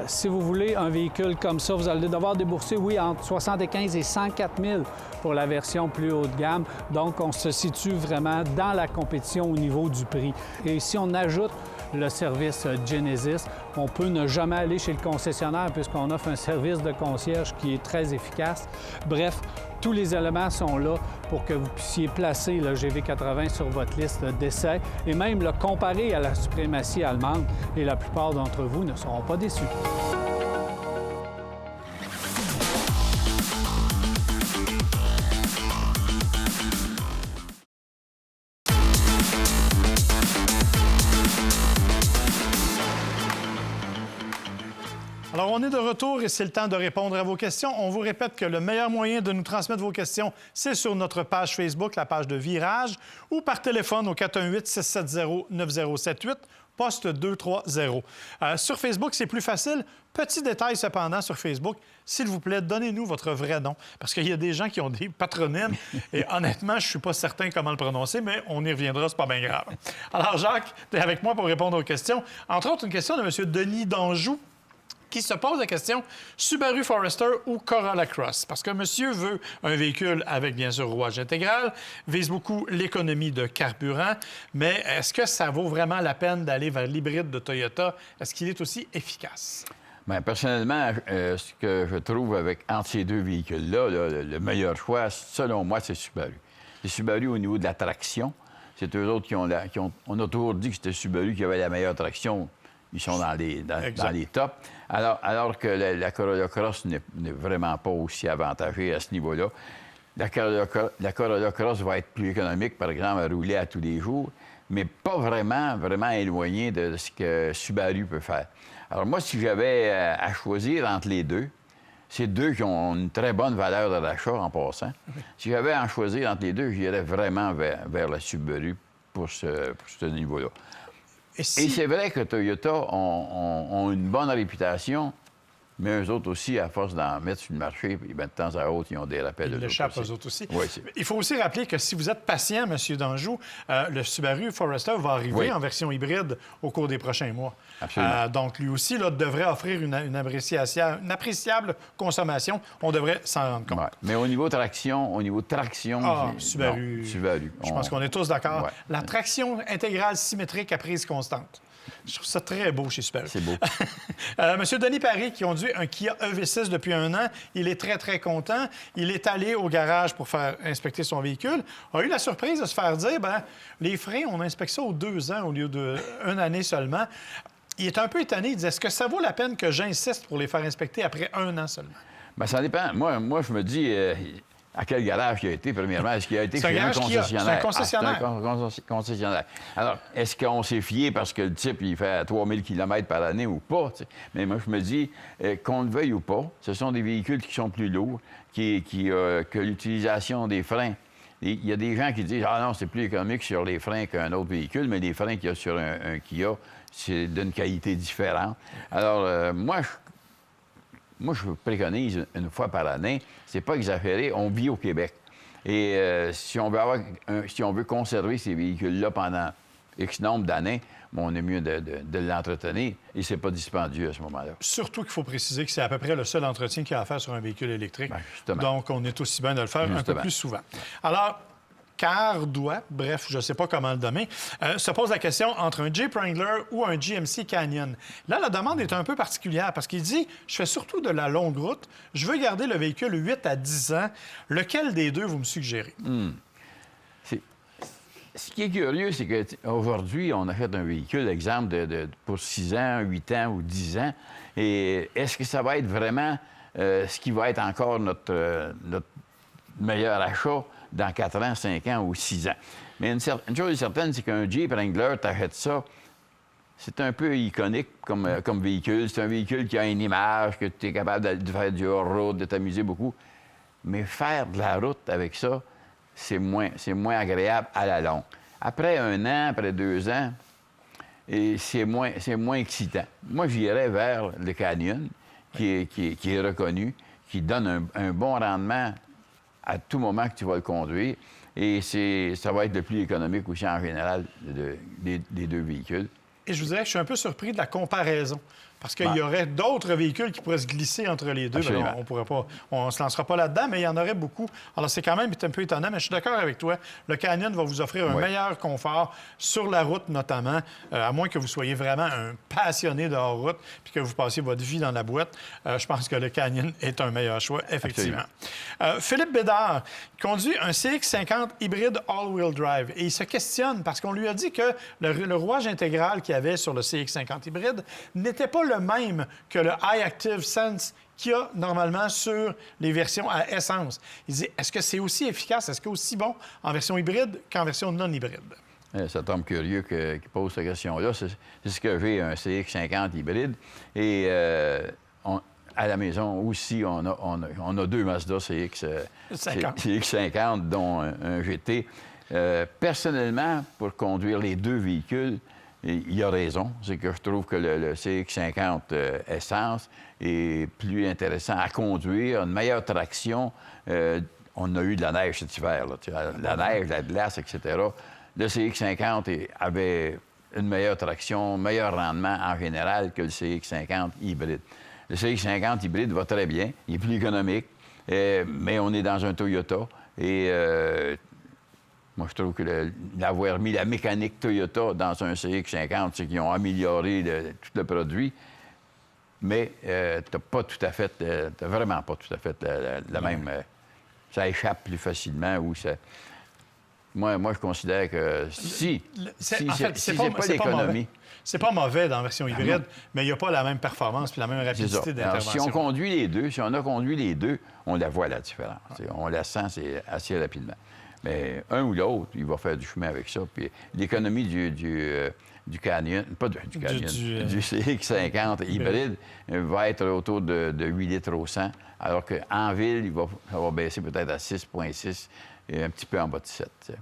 si vous voulez un véhicule comme ça, vous allez devoir débourser, oui, entre 75 et 104 000 pour la version plus haut de gamme. Donc, on se situe vraiment dans la compétition au niveau du prix. Et si on ajoute le service Genesis, on peut ne jamais aller chez le concessionnaire puisqu'on offre un service de concierge qui est très efficace. Bref, tous les éléments sont là pour que vous puissiez placer le GV80 sur votre liste d'essais et même le comparer à la suprématie allemande. Et la plupart d'entre vous ne seront pas déçus. Alors, on est de retour et c'est le temps de répondre à vos questions. On vous répète que le meilleur moyen de nous transmettre vos questions, c'est sur notre page Facebook, la page de Virage, ou par téléphone au 418-670-9078, poste 230. Sur Facebook, c'est plus facile. Petit détail cependant sur Facebook, s'il vous plaît, donnez-nous votre vrai nom, parce qu'il y a des gens qui ont des patronymes et honnêtement, je ne suis pas certain comment le prononcer, mais on y reviendra, c'est pas bien grave. Alors, Jacques, tu es avec moi pour répondre aux questions. Entre autres, une question de M. Denis d'Anjou, qui se pose la question Subaru Forester ou Corolla Cross? Parce que monsieur veut un véhicule avec, bien sûr, rouage intégral, vise beaucoup l'économie de carburant, mais est-ce que ça vaut vraiment la peine d'aller vers l'hybride de Toyota? Est-ce qu'il est aussi efficace? Bien, personnellement, ce que je trouve entre ces deux véhicules-là, le meilleur choix, selon moi, c'est Subaru. C'est Subaru au niveau de la traction. C'est eux autres on a toujours dit que c'était Subaru qui avait la meilleure traction. Ils sont dans les tops. Alors que la Corolla Cross n'est vraiment pas aussi avantagée à ce niveau-là. La Corolla Cross va être plus économique, par exemple, à rouler à tous les jours, mais pas vraiment éloigné de ce que Subaru peut faire. Alors moi, si j'avais à choisir entre les deux, c'est deux qui ont une très bonne valeur de l'achat en passant. Si j'avais à en choisir entre les deux, j'irais vraiment vers la Subaru pour ce niveau-là. Et c'est vrai que Toyota ont une bonne réputation, mais eux autres aussi, à force d'en mettre sur le marché, puis de temps à autre, ils ont des rappels. Ils l'échappent aux autres aussi. Oui, il faut aussi rappeler que si vous êtes patient, M. d'Anjou, le Subaru Forester va arriver en version hybride au cours des prochains mois. Absolument. Donc, lui aussi devrait offrir une appréciable consommation. On devrait s'en rendre compte. Ouais. Mais au niveau traction, Subaru. Subaru. Je pense qu'on est tous d'accord. Ouais. La traction intégrale symétrique à prise constante. Je trouve ça très beau chez Subaru. C'est beau. Monsieur Denis Paris, qui conduit un Kia EV6 depuis 1 an, il est très, très content. Il est allé au garage pour faire inspecter son véhicule. A eu la surprise de se faire dire, les freins, on inspecte ça aux 2 ans au lieu d'1 année seulement. Il est un peu étonné. Il disait, est-ce que ça vaut la peine que j'insiste pour les faire inspecter après 1 an seulement? Bien, ça dépend. Moi, je me dis... à quel garage il a été, premièrement? Est-ce qu'il a été chez un concessionnaire? C'est un concessionnaire. C'est un concessionnaire. Alors, est-ce qu'on s'est fié parce que le type, il fait 3000 km par année ou pas? T'sais? Mais moi, je me dis, qu'on le veuille ou pas, ce sont des véhicules qui sont plus lourds, que l'utilisation des freins Il y a des gens qui disent « Ah non, c'est plus économique sur les freins qu'un autre véhicule », mais les freins qu'il y a sur un Kia, c'est d'une qualité différente. Alors, moi, je préconise une fois par année, c'est pas exagéré, on vit au Québec. Et si on veut conserver ces véhicules-là pendant X nombre d'années, on est mieux de l'entretenir et c'est pas dispendieux à ce moment-là. Surtout qu'il faut préciser que c'est à peu près le seul entretien qu'il y a à faire sur un véhicule électrique. Bien, donc, on est aussi bien de le faire un peu plus souvent. Alors, bref, je ne sais pas comment le nommer, se pose la question entre un Jeep Wrangler ou un GMC Canyon. Là, la demande est un peu particulière parce qu'il dit « Je fais surtout de la longue route, je veux garder le véhicule 8 à 10 ans. Lequel des deux vous me suggérez? Ce qui est curieux, c'est qu'aujourd'hui, on achète un véhicule, exemple, pour 6 ans, 8 ans ou 10 ans. Et est-ce que ça va être vraiment ce qui va être encore notre meilleur achat dans 4 ans, 5 ans ou 6 ans? Mais une chose est certaine, c'est qu'un Jeep Wrangler, tu achètes ça, c'est un peu iconique comme véhicule. C'est un véhicule qui a une image, que tu es capable de faire du hors-road, de t'amuser beaucoup. Mais faire de la route avec ça, c'est moins agréable à la longue. Après 1 an, après 2 ans, c'est moins excitant. Moi, j'irais vers le Canyon, qui est reconnu, qui donne un bon rendement à tout moment que tu vas le conduire. Et ça va être le plus économique aussi en général des deux véhicules. Et je vous dirais que je suis un peu surpris de la comparaison. Parce qu'il y aurait d'autres véhicules qui pourraient se glisser entre les deux. Ben, on ne se lancera pas là-dedans, mais il y en aurait beaucoup. Alors, c'est quand même un peu étonnant, mais je suis d'accord avec toi. Le Canyon va vous offrir un meilleur confort sur la route, notamment, à moins que vous soyez vraiment un passionné de hors-route puis que vous passiez votre vie dans la boîte. Je pense que le Canyon est un meilleur choix, effectivement. Philippe Bédard conduit un CX-50 hybride all-wheel drive et il se questionne parce qu'on lui a dit que le rouage intégral qu'il y avait sur le CX-50 hybride n'était pas le même que le High Active Sense qu'il y a normalement sur les versions à essence. Il dit, est-ce que c'est aussi efficace, est-ce que c'est aussi bon en version hybride qu'en version non hybride? Ça tombe curieux qu'il pose cette question-là. C'est ce que j'ai, un CX-50 hybride. Et à la maison aussi, on a 2 Mazda CX-50, dont un GT. Personnellement, pour conduire les 2 véhicules, il a raison. C'est que je trouve que le CX-50 essence est plus intéressant à conduire, une meilleure traction. On a eu de la neige cet hiver, la neige, la glace, etc. Le CX-50 avait une meilleure traction, meilleur rendement en général que le CX-50 hybride. Le CX-50 hybride va très bien, il est plus économique, mais on est dans un Toyota et moi, je trouve que d'avoir mis la mécanique Toyota dans un CX-50, c'est qu'ils ont amélioré tout le produit, mais t'as vraiment pas tout à fait la même... ça échappe plus facilement ou ça... Moi, je considère que c'est pas l'économie... C'est pas mauvais dans la version hybride, mais il n'y a pas la même performance puis la même rapidité d'intervention. Si on conduit les deux, si on a conduit les deux, on la voit, la différence. On la sent assez rapidement. Mais un ou l'autre, il va faire du chemin avec ça. Puis l'économie du Canyon, pas du Canyon, du CX-50 hybride va être autour de 8 litres au 100, alors qu'en ville, ça va baisser peut-être à 6,6 et un petit peu en bas de 7. T'sais.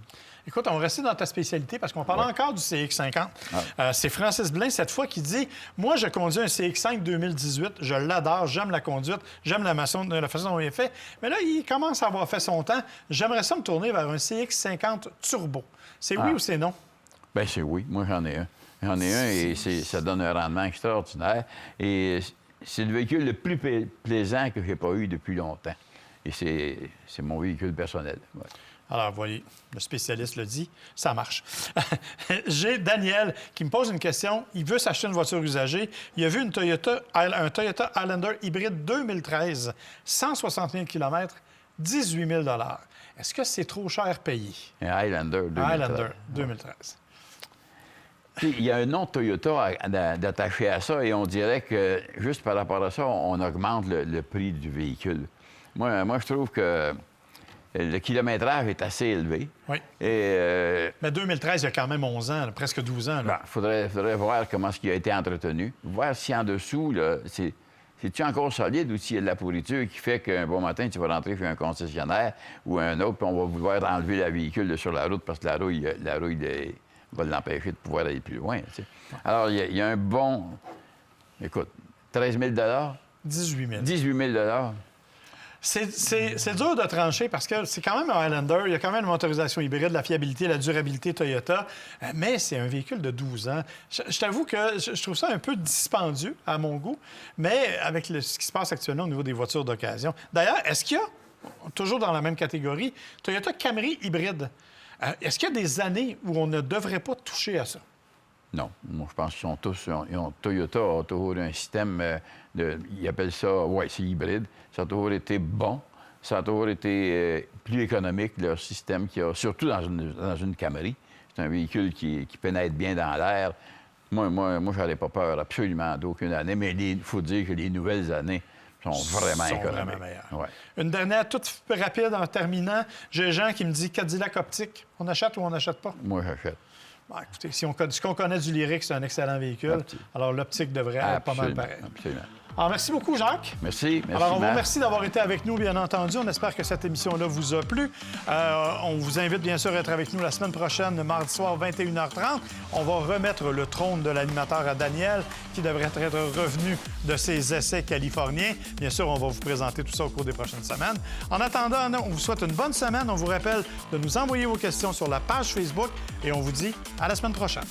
Écoute, on va rester dans ta spécialité parce qu'on parle encore du CX-50. C'est Francis Blain, cette fois, qui dit « Moi, je conduis un CX-5 2018. Je l'adore. J'aime la conduite. J'aime la façon dont il est fait. Mais là, il commence à avoir fait son temps. J'aimerais ça me tourner vers un CX-50 turbo. C'est oui ou c'est non? » Bien, c'est oui. Moi, j'en ai un. J'en ai un et ça donne un rendement extraordinaire. Et c'est le véhicule le plus plaisant que j'ai pas eu depuis longtemps. Et c'est mon véhicule personnel. Ouais. Alors, voyez, le spécialiste le dit, ça marche. J'ai Daniel qui me pose une question. Il veut s'acheter une voiture usagée. Il a vu un Toyota Highlander hybride 2013, 160 000 km, 18 000 $. Est-ce que c'est trop cher payé? Un Highlander 2013. Highlander 2013. Il y a un nom de Toyota d'attaché à ça et on dirait que, juste par rapport à ça, on augmente le prix du véhicule. Moi, je trouve que le kilométrage est assez élevé. Oui. Et, mais 2013, il y a quand même 11 ans, presque 12 ans. Il faudrait voir comment il a été entretenu. Voir si en dessous, c'est-tu encore solide ou s'il y a de la pourriture qui fait qu'un bon matin, tu vas rentrer chez un concessionnaire ou un autre, puis on va vouloir enlever le véhicule de sur la route parce que la rouille va l'empêcher de pouvoir aller plus loin. Tu sais. Alors, il y a un bon... Écoute, 13 000 18 000 18 000 C'est dur de trancher parce que c'est quand même un Highlander, il y a quand même une motorisation hybride, la fiabilité, la durabilité Toyota, mais c'est un véhicule de 12 ans. Je t'avoue que je trouve ça un peu dispendieux à mon goût, mais avec ce qui se passe actuellement au niveau des voitures d'occasion. D'ailleurs, est-ce qu'il y a, toujours dans la même catégorie, Toyota Camry hybride, est-ce qu'il y a des années où on ne devrait pas toucher à ça? Non. Moi, je pense qu'ils sont tous... Toyota a toujours un système ils appellent ça... Oui, c'est hybride. Ça a toujours été bon. Ça a toujours été plus économique, leur système, surtout dans une Camry. C'est un véhicule qui pénètre bien dans l'air. Moi, je n'aurais pas peur absolument d'aucune année, mais il faut dire que les nouvelles années sont vraiment économiques. Ouais. Une dernière, toute rapide en terminant. J'ai Jean qui me dit Cadillac optique. On achète ou on n'achète pas? Moi, j'achète. Bon, écoutez, ce qu'on connaît du Lyric, c'est un excellent véhicule. Alors, l'optique devrait être pas mal pareil. Absolument. Alors, merci beaucoup, Jacques. Merci. Alors, on vous remercie d'avoir été avec nous, bien entendu. On espère que cette émission-là vous a plu. On vous invite, bien sûr, à être avec nous la semaine prochaine, mardi soir, 21h30. On va remettre le trône de l'animateur à Daniel, qui devrait être revenu de ses essais californiens. Bien sûr, on va vous présenter tout ça au cours des prochaines semaines. En attendant, on vous souhaite une bonne semaine. On vous rappelle de nous envoyer vos questions sur la page Facebook et on vous dit à la semaine prochaine.